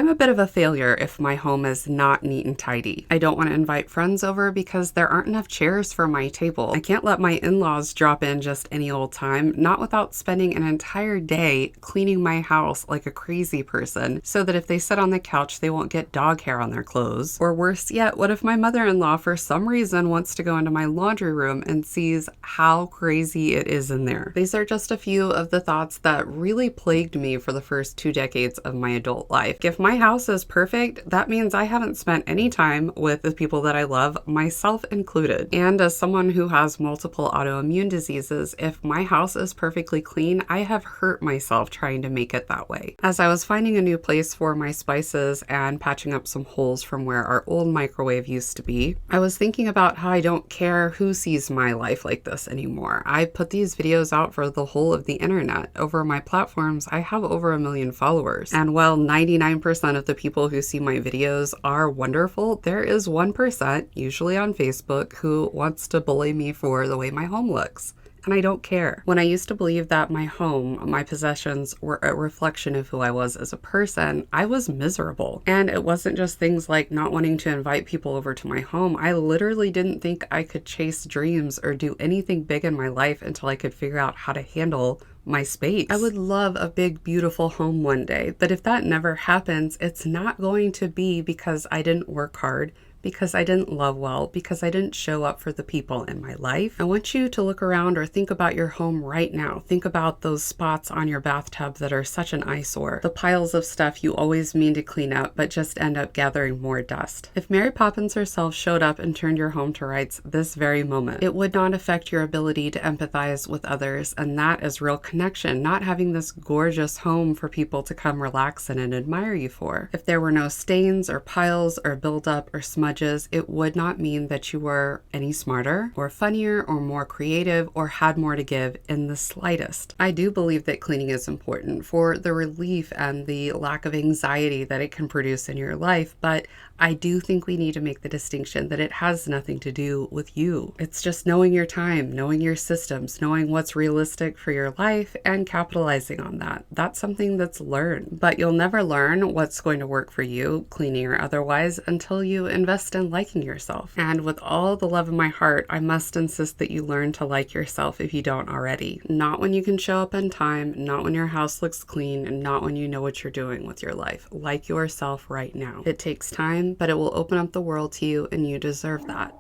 I'm a bit of a failure if my home is not neat and tidy. I don't want to invite friends over because there aren't enough chairs for my table. I can't let my in-laws drop in just any old time, not without spending an entire day cleaning my house like a crazy person, so that if they sit on the couch, they won't get dog hair on their clothes. Or worse yet, what if my mother-in-law for some reason wants to go into my laundry room and sees how crazy it is in there? These are just a few of the thoughts that really plagued me for the first 2 decades of my adult life. If my house is perfect, that means I haven't spent any time with the people that I love, myself included. And as someone who has multiple autoimmune diseases, if my house is perfectly clean, I have hurt myself trying to make it that way. As I was finding a new place for my spices and patching up some holes from where our old microwave used to be, I was thinking about how I don't care who sees my life like this anymore. I put these videos out for the whole of the internet. Over my platforms, I have over 1 million followers. And while 99% of the people who see my videos are wonderful, there is 1%, usually on Facebook, who wants to bully me for the way my home looks. And I don't care. When I used to believe that my home, my possessions, were a reflection of who I was as a person, I was miserable. And it wasn't just things like not wanting to invite people over to my home. I literally didn't think I could chase dreams or do anything big in my life until I could figure out how to handle my space. I would love a big, beautiful home one day, but if that never happens, it's not going to be because I didn't work hard, because I didn't love well, because I didn't show up for the people in my life. I want you to look around or think about your home right now. Think about those spots on your bathtub that are such an eyesore. The piles of stuff you always mean to clean up, but just end up gathering more dust. If Mary Poppins herself showed up and turned your home to rights this very moment, it would not affect your ability to empathize with others, and that is real connection, not having this gorgeous home for people to come relax in and admire you for. If there were no stains or piles or buildup or smudge, it would not mean that you were any smarter or funnier or more creative or had more to give in the slightest. I do believe that cleaning is important for the relief and the lack of anxiety that it can produce in your life, but I do think we need to make the distinction that it has nothing to do with you. It's just knowing your time, knowing your systems, knowing what's realistic for your life and capitalizing on that. That's something that's learned, but you'll never learn what's going to work for you, cleaning or otherwise, until you invest in liking yourself. And with all the love in my heart, I must insist that you learn to like yourself if you don't already. Not when you can show up in time, not when your house looks clean, and not when you know what you're doing with your life. Like yourself right now. It takes time, but it will open up the world to you, and you deserve that.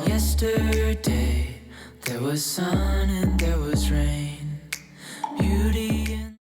Yesterday, there was sun and there was rain.